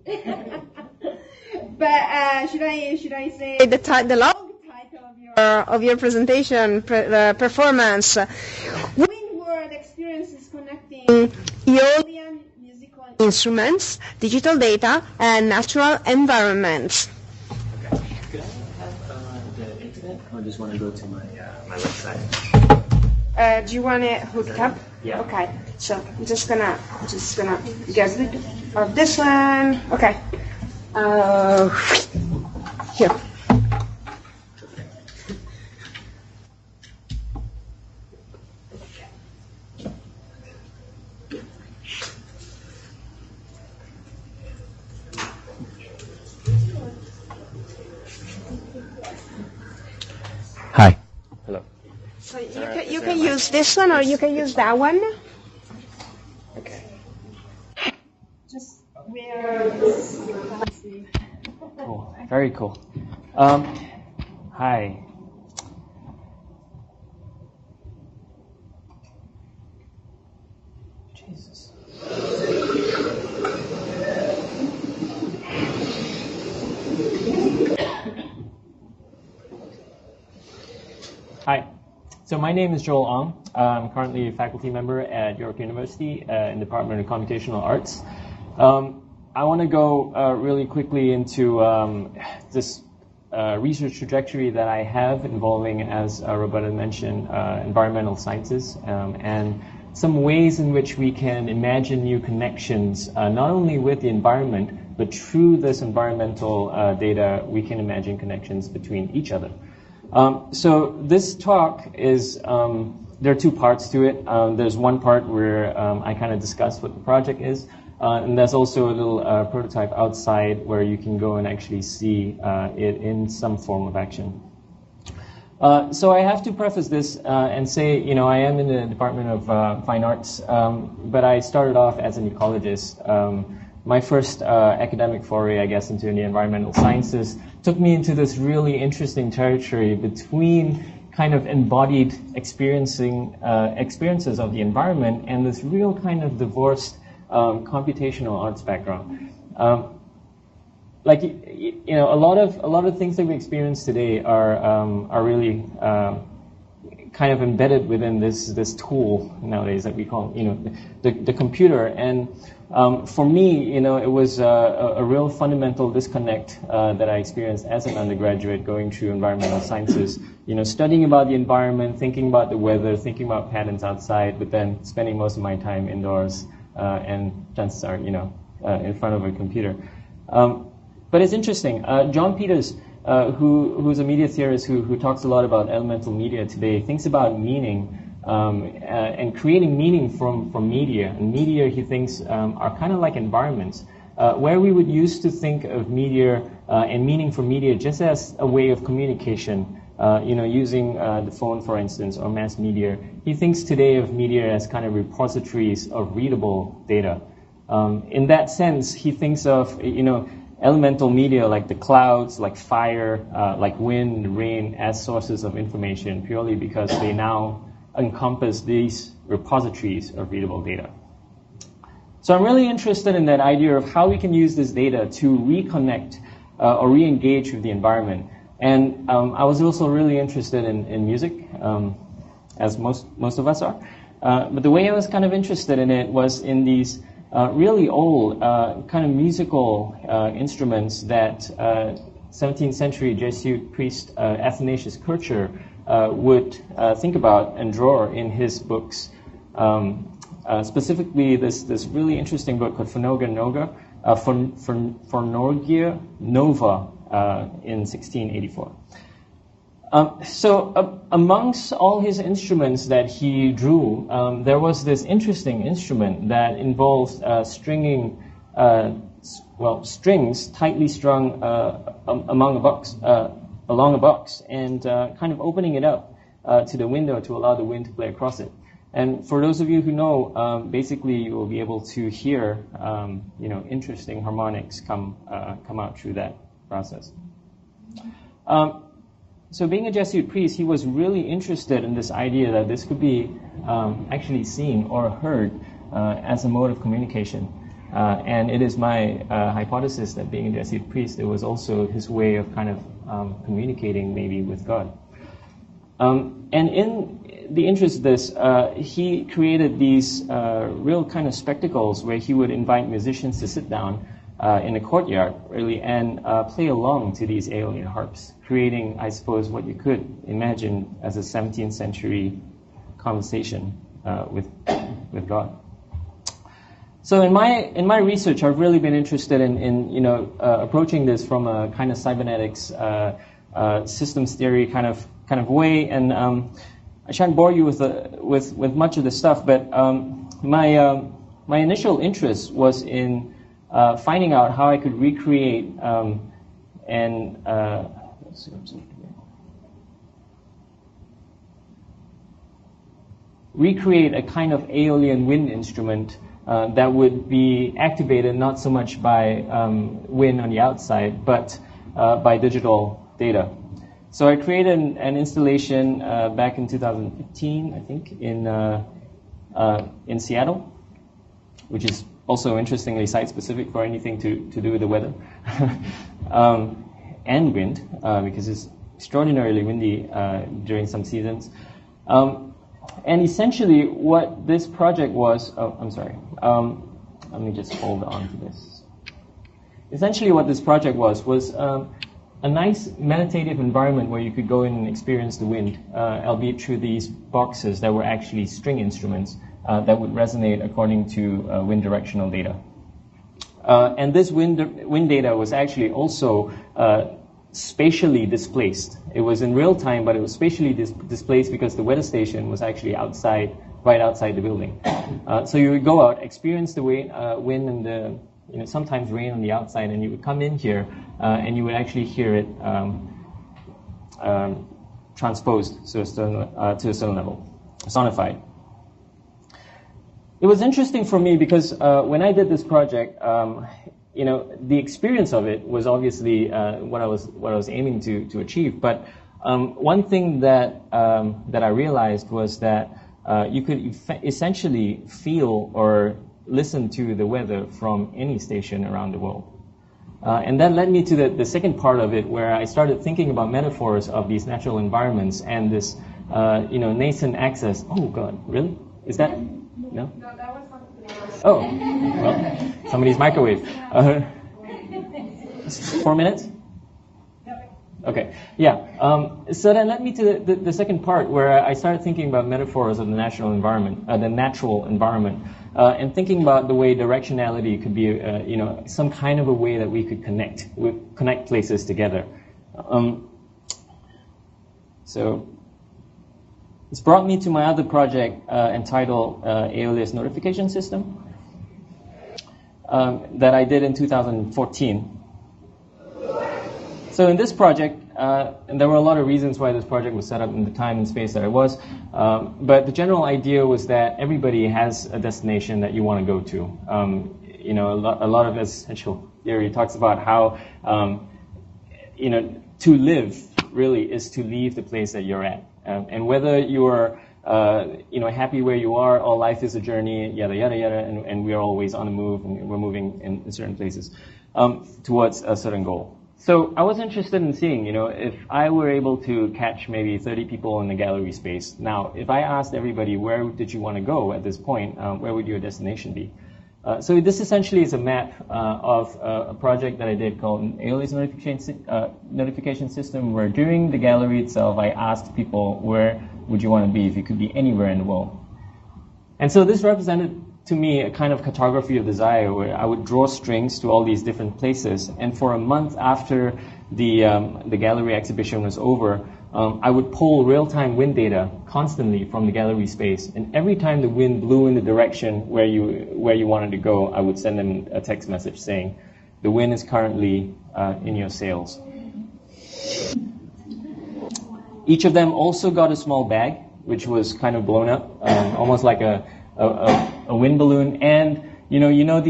But should I say the long title of your presentation performance? Windward experiences connecting Aeolian musical instruments, digital data, and natural environments. Okay. Could I have the internet, or just want to go to my website? Do you want it hooked up? Yeah. Okay. So I'm just gonna get rid of this one. Okay. Here. Hi. Hello. So you can use this one or you can use that one. Okay. Just wear this. Cool. Very cool. Hi. Jesus. Hi. So my name is Joel Ong. I'm currently a faculty member at York University in the Department of Computational Arts. I want to go really quickly into this research trajectory that I have involving, as Roberta mentioned, environmental sciences and some ways in which we can imagine new connections, not only with the environment, but through this environmental data, we can imagine connections between each other. So this talk is, there are two parts to it. There's one part where I kind of discuss what the project is, and there's also a little prototype outside where you can go and actually see it in some form of action. So I have to preface this and say, you know, I am in the Department of Fine Arts, but I started off as an ecologist. My first academic foray, I guess, into the environmental sciences took me into this really interesting territory between kind of embodied experiences of the environment and this real kind of divorced computational arts background. Like, you know, a lot of things that we experience today are really kind of embedded within this tool nowadays that we call, you know, the computer. And for me, you know, it was a real fundamental disconnect that I experienced as an undergraduate going through environmental sciences. You know, studying about the environment, thinking about the weather, thinking about patterns outside, but then spending most of my time indoors and chances are, you know, in front of a computer. But it's interesting. John Peters, who's a media theorist who talks a lot about elemental media today, thinks about meaning and creating meaning from media. And media, he thinks, are kind of like environments, where we would used to think of media and meaning from media just as a way of communication, you know, using the phone, for instance, or mass media. He thinks today of media as kind of repositories of readable data. In that sense, he thinks of, you know, elemental media like the clouds, like fire, like wind, rain as sources of information purely because they now encompass these repositories of readable data. So I'm really interested in that idea of how we can use this data to reconnect or re-engage with the environment. And I was also really interested in music, as most of us are. But the way I was kind of interested in it was in these really old kind of musical instruments that 17th century Jesuit priest Athanasius Kircher would think about and draw in his books. specifically this really interesting book called Fornorgia Nova in 1684. So amongst all his instruments that he drew, there was this interesting instrument that involved stringing, strings tightly strung along a box, and kind of opening it up to the window to allow the wind to play across it. And for those of you who know, basically you will be able to hear, interesting harmonics come out through that process. So being a Jesuit priest, he was really interested in this idea that this could be actually seen or heard as a mode of communication. And it is my hypothesis that being a Jesuit priest, it was also his way of kind of communicating maybe with God. And in the interest of this, he created these real kind of spectacles where he would invite musicians to sit down in a courtyard, really, and play along to these Aeolian harps, creating, I suppose, what you could imagine as a 17th century conversation with God. So in my research, I've really been interested in approaching this from a kind of cybernetics systems theory kind of way, and I shan't bore you with much of this stuff, but my initial interest was in finding out how I could recreate a kind of Aeolian wind instrument that would be activated not so much by wind on the outside, but by digital data. So I created an installation back in 2015, I think, in Seattle, which is also interestingly site-specific for anything to do with the weather, and wind, because it's extraordinarily windy during some seasons. And essentially what this project was, let me just hold on to this. Essentially what this project was a nice meditative environment where you could go in and experience the wind, albeit through these boxes that were actually string instruments that would resonate according to wind directional data. And this wind data was actually also spatially displaced. It was in real time, but it was spatially displaced because the weather station was actually right outside the building. So you would go out, experience the wind and the sometimes rain on the outside, and you would come in here and you would actually hear it transposed to a certain level, sonified. It was interesting for me because when I did this project, the experience of it was obviously what I was aiming to achieve. But one thing that I realized was that you could essentially feel or listen to the weather from any station around the world. And that led me to the second part of it, where I started thinking about metaphors of these natural environments and this nascent access. Oh God, really? Is that? No? No, that was something else. Oh, well, somebody's microwave. 4 minutes? Okay, yeah. So that led me to the second part, where I started thinking about metaphors of the natural environment, and thinking about the way directionality could be, some kind of a way that we could connect places together. So it's brought me to my other project entitled Aeolius Notification System that I did in 2014. So in this project, and there were a lot of reasons why this project was set up in the time and space that it was, but the general idea was that everybody has a destination that you want to go to. A lot of essential theory talks about how, to live really is to leave the place that you're at. And whether you're, happy where you are, or life is a journey, yada, yada, yada, and we are always on the move, and we're moving in certain places towards a certain goal. So I was interested in seeing, if I were able to catch maybe 30 people in the gallery space. Now, if I asked everybody, where did you want to go at this point, where would your destination be? So this essentially is a map of a project that I did called an Aeolius notification system, where during the gallery itself, I asked people, where would you want to be if you could be anywhere in the world? And so this represented to me a kind of cartography of desire, where I would draw strings to all these different places. And for a month after the gallery exhibition was over, I would pull real-time wind data constantly from the gallery space. And every time the wind blew in the direction where you wanted to go, I would send them a text message saying, the wind is currently in your sails. Each of them also got a small bag, which was kind of blown up, almost like a wind balloon. And you know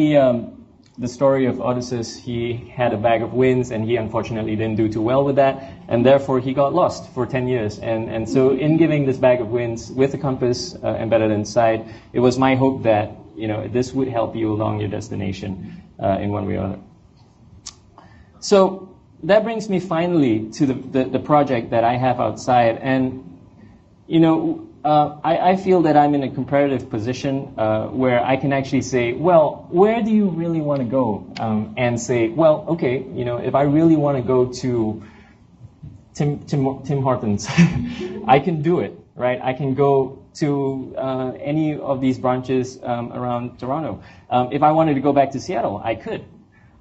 the story of Odysseus. He had a bag of winds, and he unfortunately didn't do too well with that, and therefore he got lost for 10 years. And so in giving this bag of winds with a compass embedded inside, it was my hope that this would help you along your destination in one way or other. So that brings me finally to the project that I have outside. And I feel that I'm in a comparative position where I can actually say, well, where do you really want to go? And say, well, okay, if I really want to go to Tim Hortons, I can do it, right? I can go to any of these branches around Toronto. If I wanted to go back to Seattle, I could.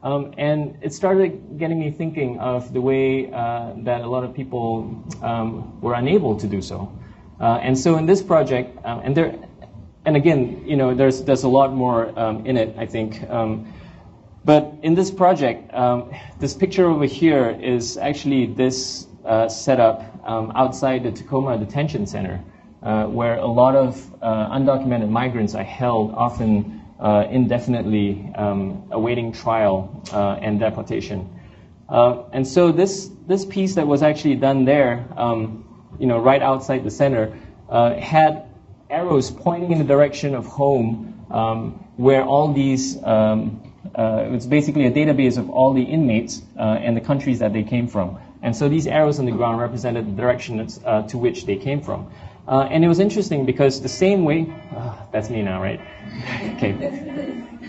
And it started getting me thinking of the way that a lot of people were unable to do so. And so in this project, and again, there's a lot more in it, I think. But in this project, this picture over here is actually this setup outside the Tacoma Detention Center, where a lot of undocumented migrants are held, often indefinitely, awaiting trial and deportation. And so this piece that was actually done there, right outside the center, had arrows pointing in the direction of home, where all these, it's basically a database of all the inmates and the countries that they came from. And so these arrows on the ground represented the directions to which they came from. And it was interesting because the same way, that's me now, right? Okay,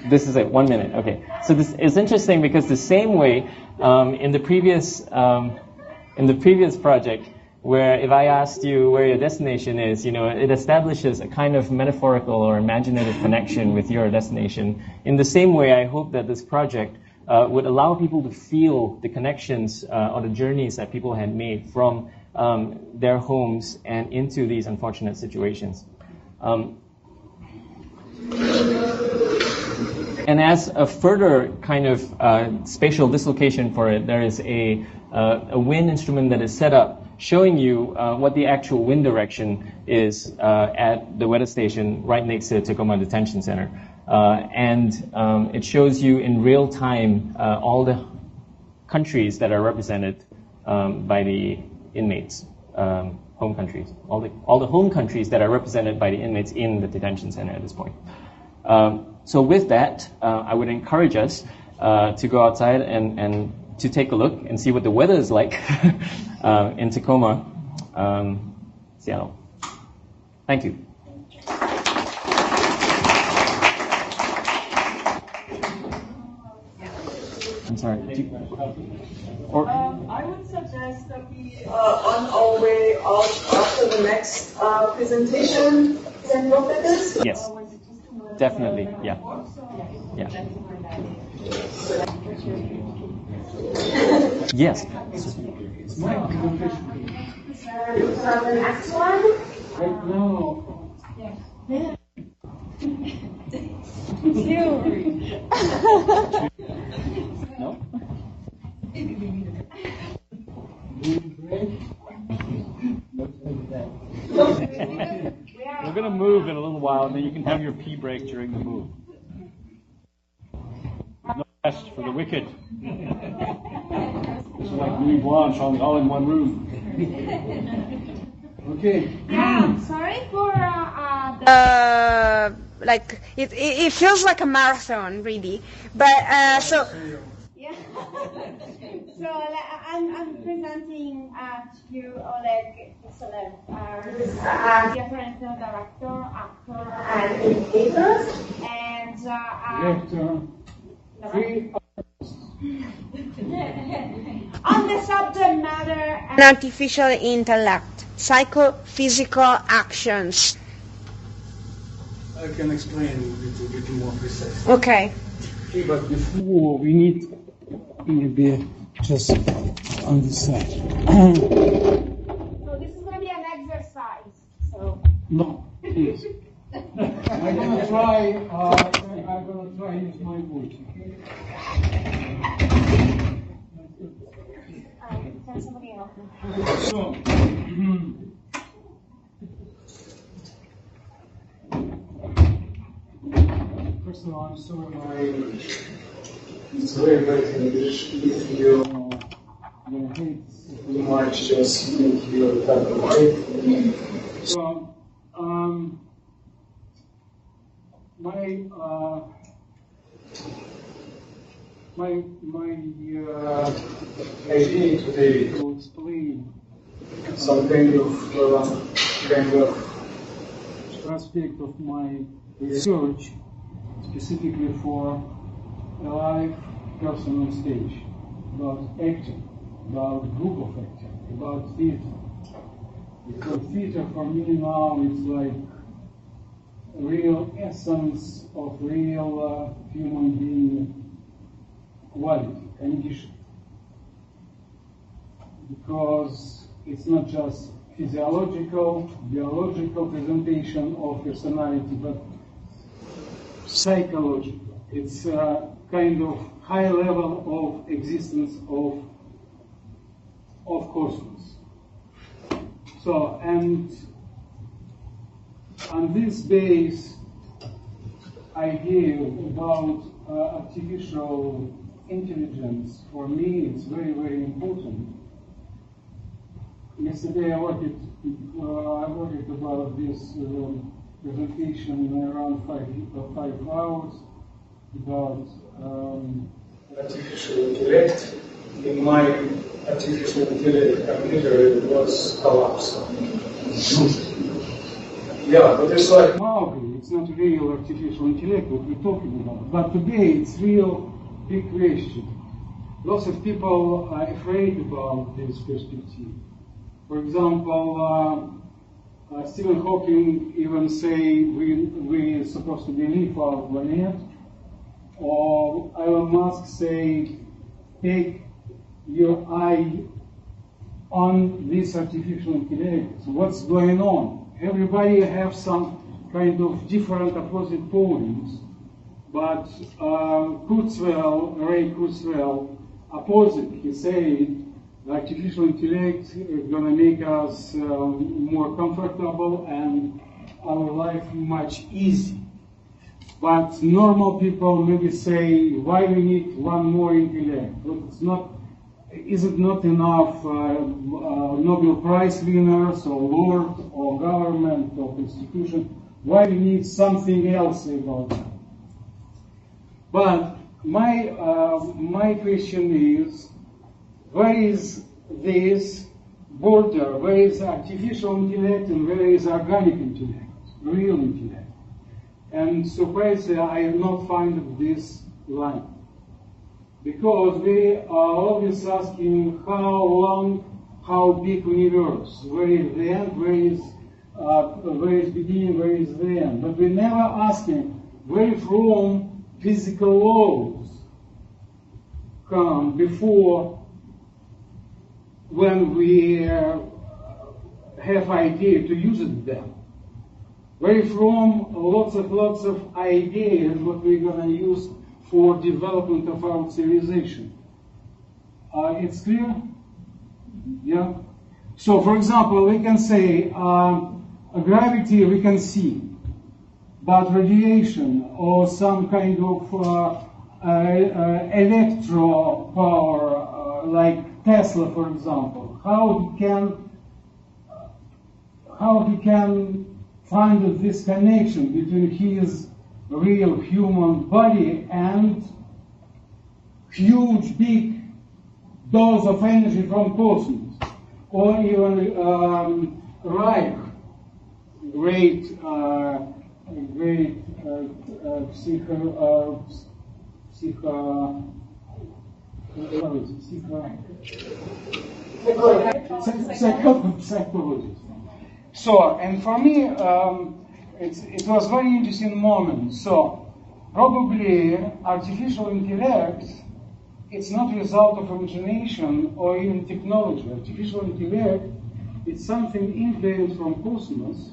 this is it, 1 minute, okay. So this is interesting because the same way in the previous project, where if I asked you where your destination is, it establishes a kind of metaphorical or imaginative connection with your destination. In the same way, I hope that this project would allow people to feel the connections or the journeys that people had made from their homes and into these unfortunate situations. And as a further kind of spatial dislocation for it, there is a wind instrument that is set up showing you what the actual wind direction is at the weather station right next to the Tacoma Detention Center. And it shows you in real time all the countries that are represented by the inmates, home countries, all the home countries that are represented by the inmates in the detention center at this point. So with that, I would encourage us to go outside and to take a look and see what the weather is like in Tacoma, Seattle. Thank you. I'm sorry. I would suggest that we, on our way out after the next presentation, can look at this. Yes, definitely. Yeah. Yeah. Yes. The next one. No. No? We're going to move in a little while, and then you can have your pee break during the move. No rest for the wicked. It's like Louis Blanche all in one room. Okay. Yeah, sorry for like it feels like a marathon really, but so. Yeah. So I'm presenting to you Oleg Sept, who's a different director, actor, and educator, and on the subject matter and artificial intellect, psychophysical actions. I can explain a little bit more precisely. Okay. Okay, but before we need maybe just on this side. So this is going to be an exercise. So. No, please. I'm gonna try use my voice. Can somebody help me? So. First of all, I'm sorry my English. It's very bad English. If you hate too much, just make your type of right. So, my idea today to explain some kind of aspect of my research, specifically for a live person on stage, about acting, about group of acting, about theater. Because theater for me now is like a real essence of real human being quality, condition. Because it's not just physiological, biological presentation of personality, but psychological. It's a kind of high level of existence of cosmos. So, and on this base idea about artificial intelligence, for me, it's very, very important. Yesterday I worked about this presentation around 5 hours about artificial intellect. In my artificial intellect computer, it was collapsed. Yeah, but it's like Mowgli. It's not real artificial intellect what we're talking about. But today it's real big question. Lots of people are afraid about this perspective. For example, Stephen Hawking even say we're supposed to believe our planet, or Elon Musk say take your eye on this artificial intelligence. What's going on? Everybody have some kind of different opposite points, but Ray Kurzweil opposite. He said artificial intellect is going to make us more comfortable and our life much easier. But normal people maybe say, why we need one more intellect? But is it not enough Nobel Prize winners or Lord or government or institution? Why we need something else about that? But my question is, where is this border? Where is artificial intellect and where is organic intellect, real intellect? And surprisingly, I have not found this line. Because we are always asking how long, how big universe, where is the end, where is beginning, where is the end. But we never asking where from physical laws come before when we have idea to use them. Where from lots of ideas what we're going to use for development of our civilization. It's clear? Yeah? So, for example, we can say gravity we can see, but radiation or some kind of electro power, like Tesla, for example, how he can find this connection between his real human body and huge big dose of energy from cosmos, or even Reich, great psychologist. So, and for me, it was very interesting moment. So probably artificial intellect, it's not a result of imagination or even technology. Artificial intellect, it's something influenced from cosmos,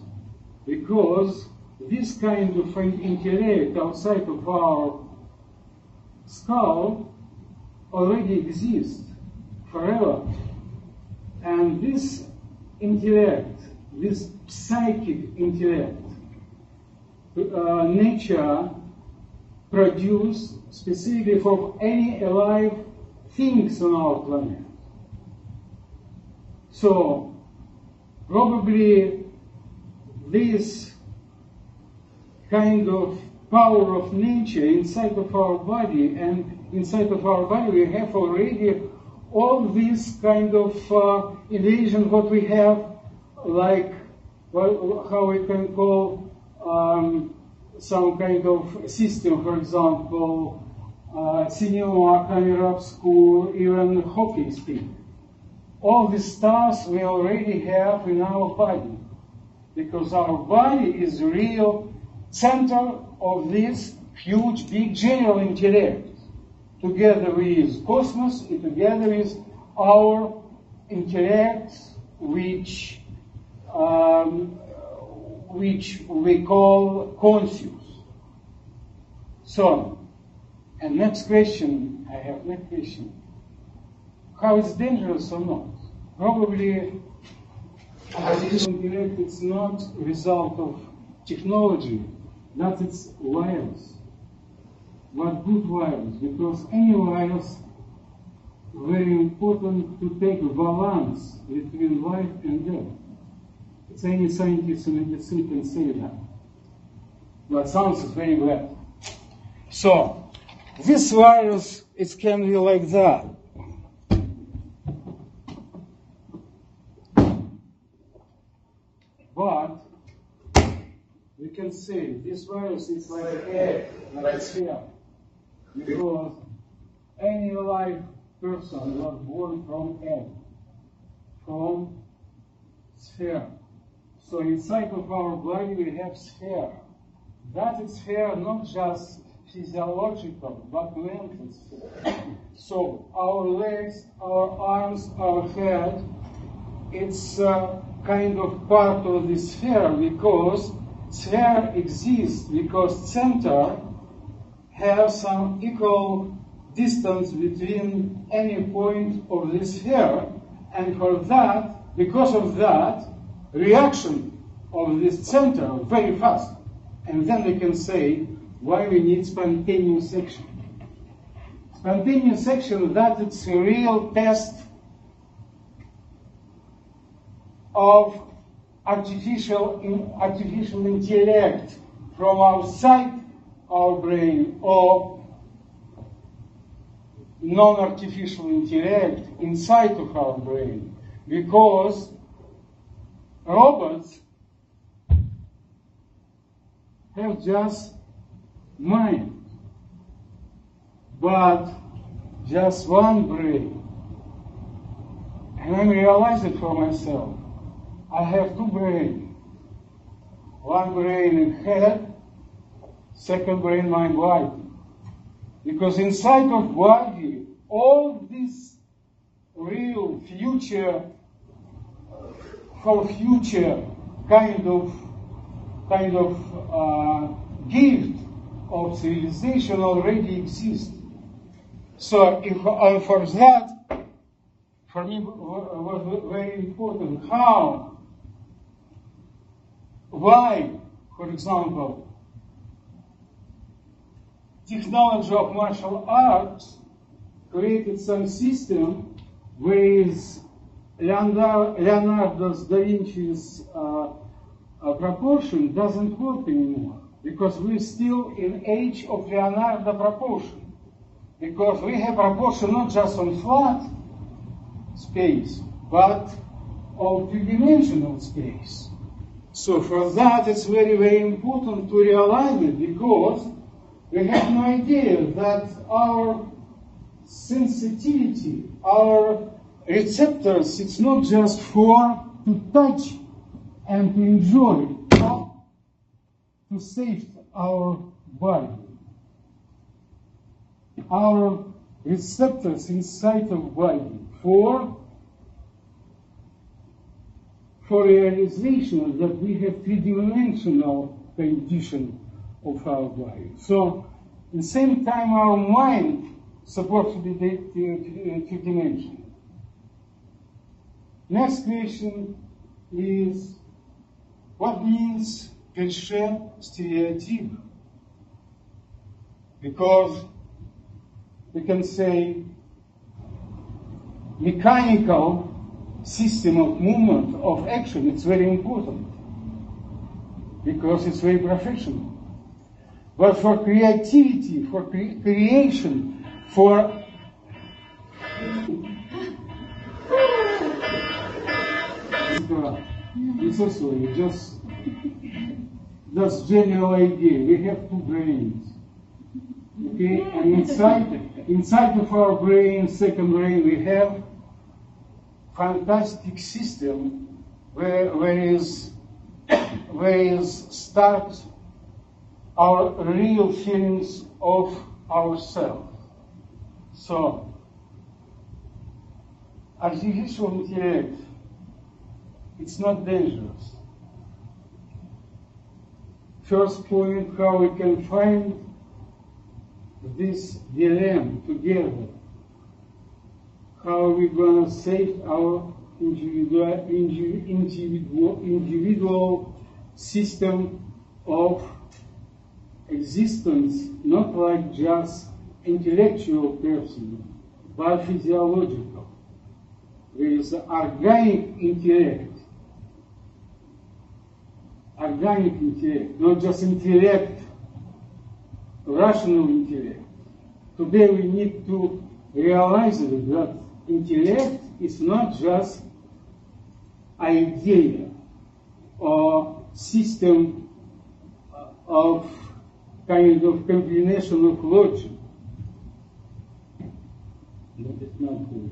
because this kind of intellect outside of our skull already exists forever. And this intellect, this psychic intellect, nature produced specifically for any alive things on our planet. So probably this kind of power of nature inside of our body, and inside of our body we have already all this kind of illusion what we have, like how we can call some kind of system, for example, cinema, camera obscure, even hockey stick. All these stars we already have in our body, because our body is the real center of this huge, big general intellect, together with cosmos, and together with our intellect, which we call conscious. So, and next question, I have next question. How it's dangerous or not? Probably artificial intellect is not a result of technology, that it's virus. But good virus, because any virus very important to take a balance between life and death. It's any scientist in medicine can say that. But sounds very bad. So, this virus, it can be like that. But we can say this virus is like an egg, like a sphere. Because any live person was born from egg, from sphere. So inside of our body we have sphere. That is sphere not just physiological, but mental sphere. So our legs, our arms, our head, it's kind of part of the sphere, because sphere exists because center have some equal distance between any point of the sphere, and for that, because of that, reaction of this center very fast. And then we can say why we need spontaneous action. Spontaneous action, that it's a real test of artificial intellect from outside our brain, or non-artificial intellect inside of our brain, because robots have just mind, but just one brain. And I realized it for myself. I have two brains. One brain in head, second brain my body. Because inside of body, all this real future, for future kind of gift of civilization already exists. So if for that, for me was very important how, why, for example, technology of martial arts created some system with Leonardo da Vinci's proportion doesn't work anymore, because we're still in age of Leonardo proportion, because we have proportion not just on flat space, but of three-dimensional space. So for that it's very, very important to realize it, because we have no idea that our sensitivity, our receptors, it's not just for to touch and to enjoy, to save our body. Our receptors inside of body for realization that we have three-dimensional condition of our body. So, at the same time, our mind supports the two-dimensional. Next question is, what means cliché stereotype? Because we can say mechanical system of movement, of action, it's very important because it's very professional. But for creativity, for creation, for it's also just general idea. We have two brains, okay, and inside of our brain, second brain, we have fantastic system where starts our real feelings of ourselves. So, artificial intellect, it's not dangerous. First point, how we can find this dilemma together. How are we going to save our individual system of existence, not like just intellectual person, but physiological. There is organic intellect, not just intellect, rational intellect. Today we need to realize that intellect is not just idea or system of kind of combination of logic. That is not good.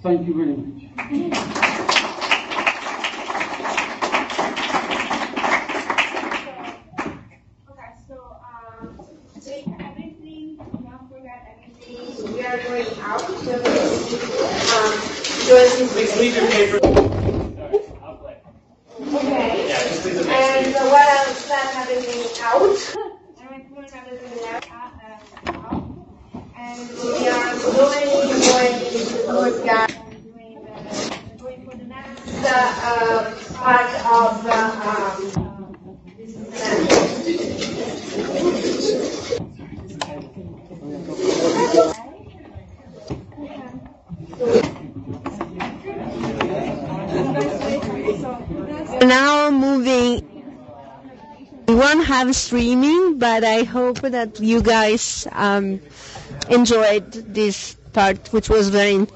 Thank you very much. Okay, so take everything, don't forget everything. We are going out. Please leave your paper. Okay. And what else? Then everything out. And we're pulling everything out. And we are going towards that. Going for the next part of this Now moving, we won't have streaming, but I hope that you guys enjoyed this part, which was very